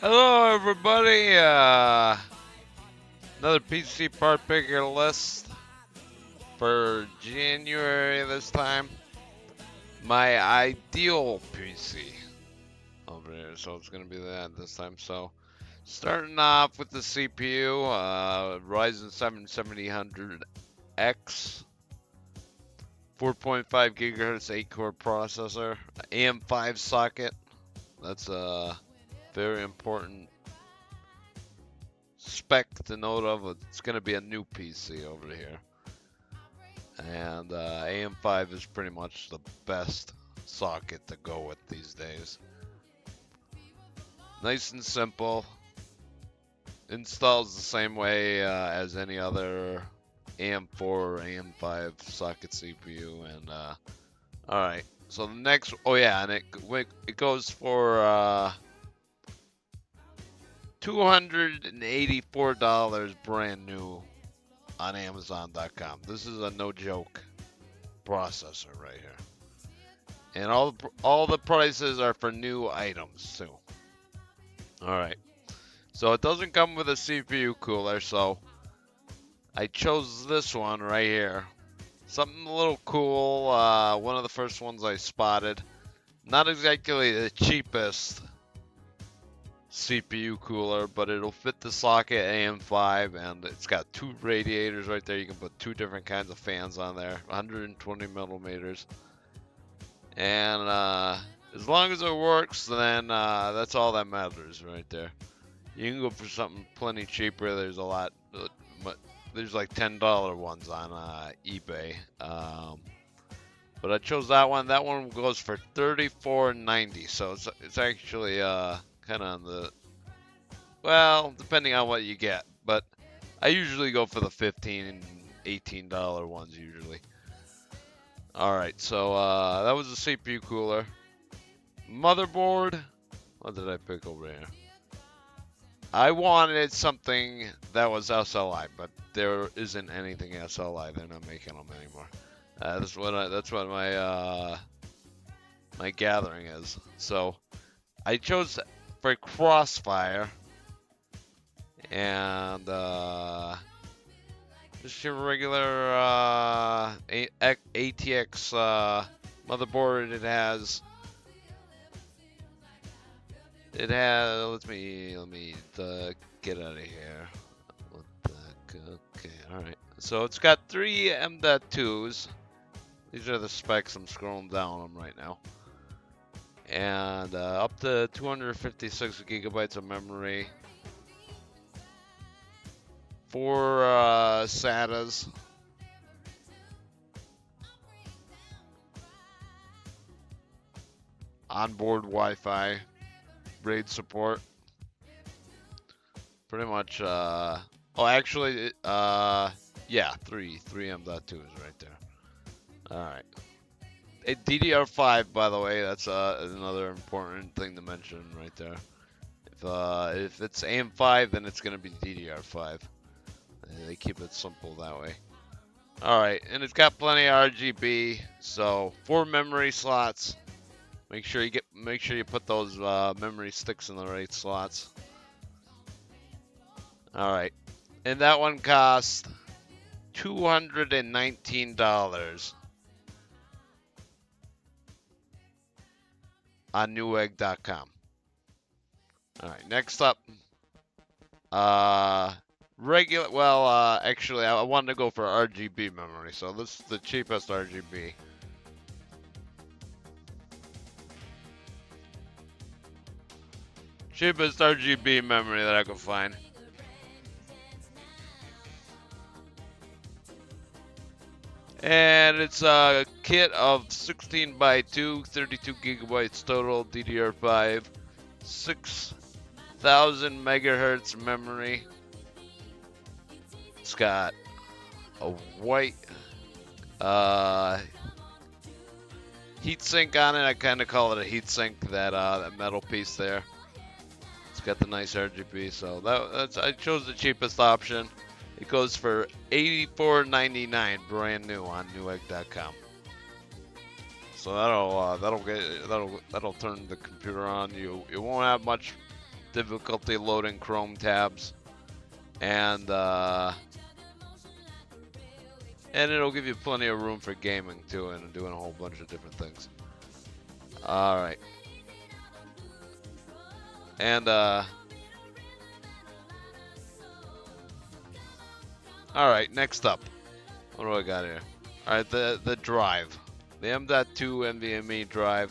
Hello, everybody. Another PC part picker list for January this time. My ideal PC over here, so it's gonna be that this time. So, starting off with the CPU, Ryzen 7 7000X, 4.5 gigahertz, 8-core processor, AM5 socket. That's a very important spec to note of. It's going to be a new PC over here, and AM5 is pretty much the best socket to go with these days. Nice and simple, installs the same way as any other AM4 or AM5 socket CPU. And all right, so the next, and it goes for $284 brand new on Amazon.com. This is a no joke processor right here, and all the prices are for new items too. All right, so it doesn't come with a CPU cooler, so I chose this one right here. Something a little cool. One of the first ones I spotted. Not exactly the cheapest CPU cooler, but it'll fit the socket AM5, and it's got two radiators right there. You can put two different kinds of fans on there, 120 millimeters, and as long as it works, then that's all that matters right there. You can go for something plenty cheaper. There's a lot, there's like $10 ones on eBay, but I chose that one. That one goes for $34.90, so it's actually kind of on the, well, depending on what you get, but I usually go for the $15 and $18 ones usually. Alright, so that was the CPU cooler. Motherboard, what did I pick over here? I wanted something that was SLI, but there isn't anything SLI. They're not making them anymore. That's what my gathering is. So I chose for Crossfire, and just your regular ATX motherboard. It has let me get out of here. What the heck? Okay, all right. So it's got 3 M.2s. These are the specs. I'm scrolling down them right now. And up to 256 gigabytes of memory, 4 SATAs, onboard Wi-Fi, RAID support. Pretty much. Yeah, 3 M.2s right there. All right. DDR5, by the way, that's another important thing to mention right there. If it's AM5, then it's gonna be DDR5. They keep it simple that way. All right, and it's got plenty of RGB, so 4 memory slots. Make sure you put those memory sticks in the right slots. All right, and that one cost $219 on Newegg.com. All right, next up, regular. Well, actually, I wanted to go for RGB memory, so this is the cheapest RGB. Cheapest RGB memory that I could find. And it's a kit of 16 by 2, 32 gigabytes total, DDR5, 6,000 megahertz memory. It's got a white heatsink on it. I kind of call it a heatsink, that metal piece there. It's got the nice RGB, so I chose the cheapest option. It goes for $84.99 brand new on Newegg.com. So that'll turn the computer on. You won't have much difficulty loading Chrome tabs, and it'll give you plenty of room for gaming too, and doing a whole bunch of different things. All right, and all right, next up, what do I got here? All right, the drive, the M.2 NVMe drive.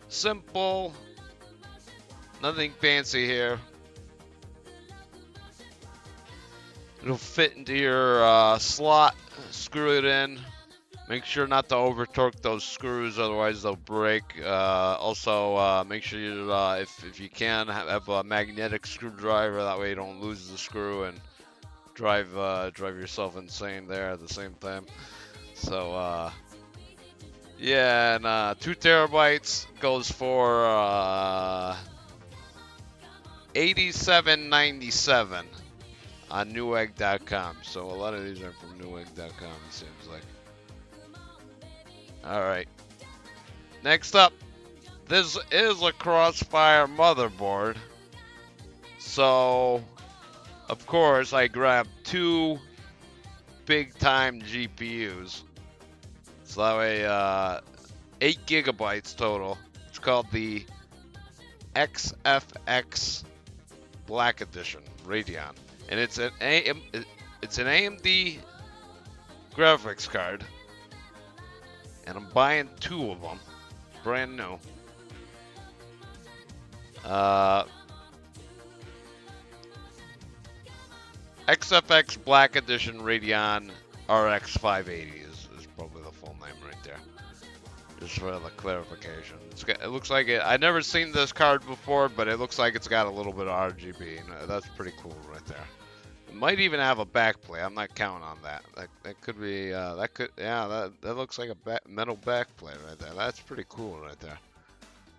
Simple, nothing fancy here. It'll fit into your slot. Screw it in. Make sure not to over torque those screws, otherwise they'll break. Also, make sure you, if you can, have a magnetic screwdriver. That way you don't lose the screw and drive yourself insane there at the same time. So yeah, and 2 terabytes goes for $87.97 on Newegg.com. So a lot of these are from Newegg.com, it seems like. All right. Next up, this is a Crossfire motherboard. So, of course, I grabbed 2 big-time GPUs. So that way, 8 gigabytes total. It's called the XFX Black Edition Radeon, and it's an AMD graphics card, and I'm buying 2 of them, brand new. XFX Black Edition Radeon RX 580 is probably the full name right there. Just for the clarification. It looks like it. I've never seen this card before, but it looks like it's got a little bit of RGB. And that's pretty cool right there. It might even have a backplate. I'm not counting on that. That could be. That looks like a metal backplate right there. That's pretty cool right there.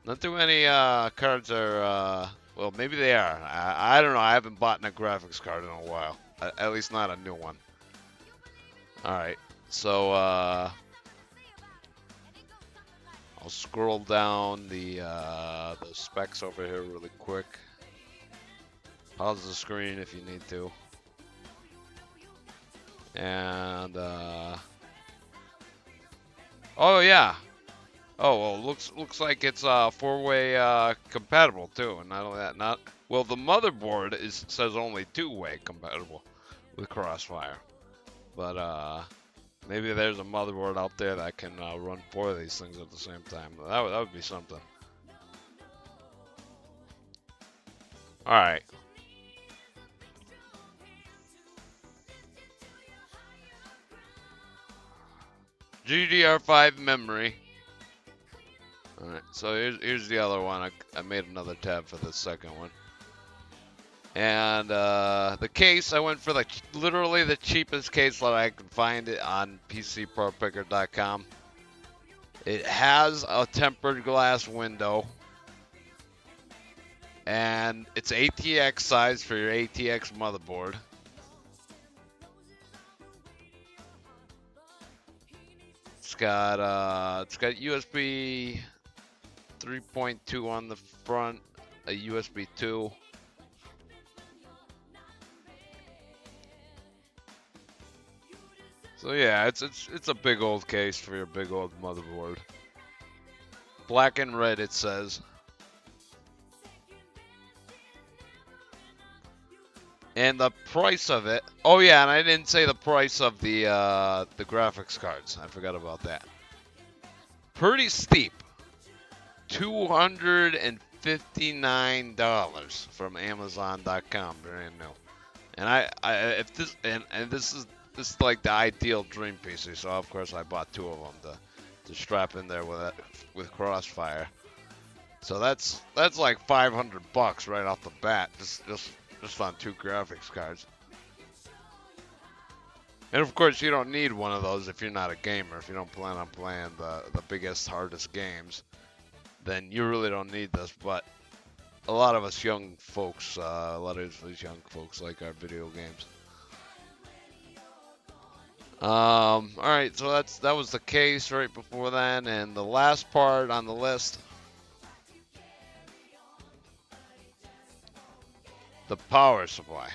Not too many cards are. Well, maybe they are. I don't know. I haven't bought a graphics card in a while. At least not a new one. All right. So I'll scroll down the specs over here really quick. Pause the screen if you need to. And oh yeah. Oh well, looks like it's 4-way compatible too, and not only that, well, the motherboard says only 2-way compatible with Crossfire, but maybe there's a motherboard out there that can run 4 of these things at the same time. That would be something. All right. DDR5 memory. Alright, so here's the other one. I made another tab for the second one. And the case, I went for literally the cheapest case that I could find it on Pcpartpicker.com. It has a tempered glass window. And it's ATX size for your ATX motherboard. It's got USB 3.2 on the front, a USB 2. So yeah, it's a big old case for your big old motherboard. Black and red, it says. And the price of it. Oh yeah, and I didn't say the price of the graphics cards. I forgot about that. Pretty steep. $259 from Amazon.com, brand new. And this is like the ideal dream PC, so of course I bought 2 of them to strap in there with Crossfire. So that's like $500 right off the bat, just on 2 graphics cards. And of course you don't need one of those if you're not a gamer. If you don't plan on playing the biggest, hardest games, then you really don't need this. But a lot of us young folks, a lot of these young folks like our video games. All right, so that was the case right before then, and the last part on the list the power supply.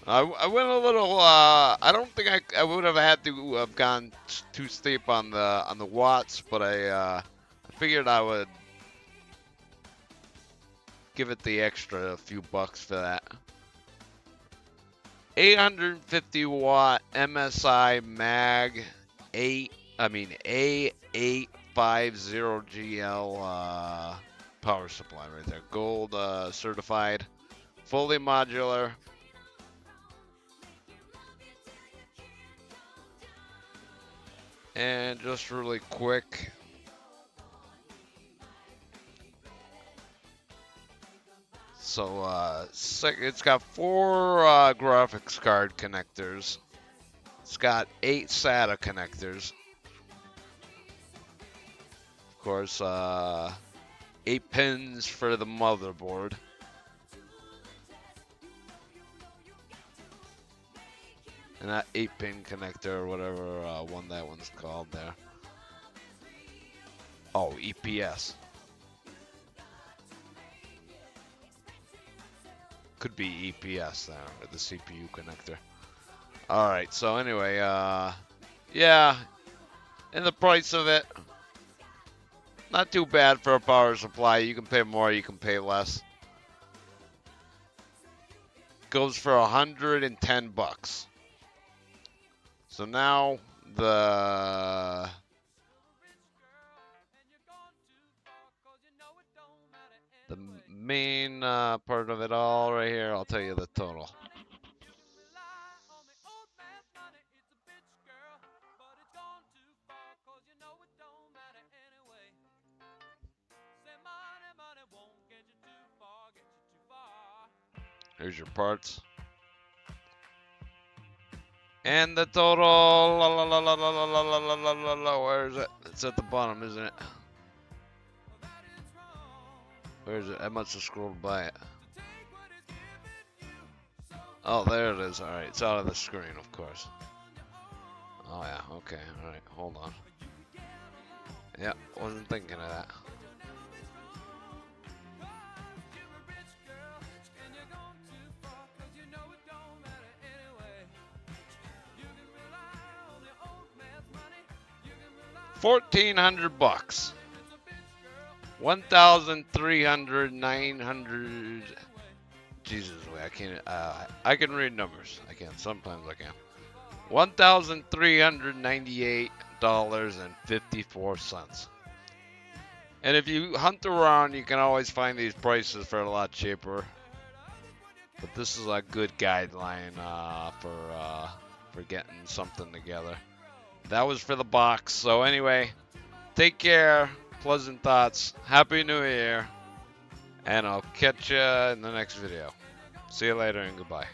I went a little. I don't think I would have had to have gone too steep on the watts, but I figured I would give it the extra few bucks for that. 850 watt MSI mag A850GL power supply right there. Gold certified, fully modular. And just really quick, so it's got 4 graphics card connectors. It's got 8 SATA connectors. Of course, 8 pins for the motherboard. And that 8-pin connector, or whatever that one's called there. Oh, EPS. Could be EPS there, or the CPU connector. Alright, so anyway, yeah, and the price of it, not too bad for a power supply. You can pay more, you can pay less. Goes for 110 bucks. So now the main part of it all right here, I'll tell you the total. Here's your parts. And the total, where is it? It's at the bottom, isn't it? Where is it? I must have scrolled by it. Oh, there it is. Alright, it's out of the screen, of course. Oh, yeah, okay, alright, hold on. Yeah, wasn't thinking of that. $1,400. 1,300, 900. Jesus, wait, I can't. I can read numbers. I can. Sometimes I can. $1,398.54. And if you hunt around, you can always find these prices for a lot cheaper. But this is a good guideline for getting something together. That was for the box. So anyway, take care. Pleasant thoughts. Happy New Year. And I'll catch you in the next video. See you later and goodbye.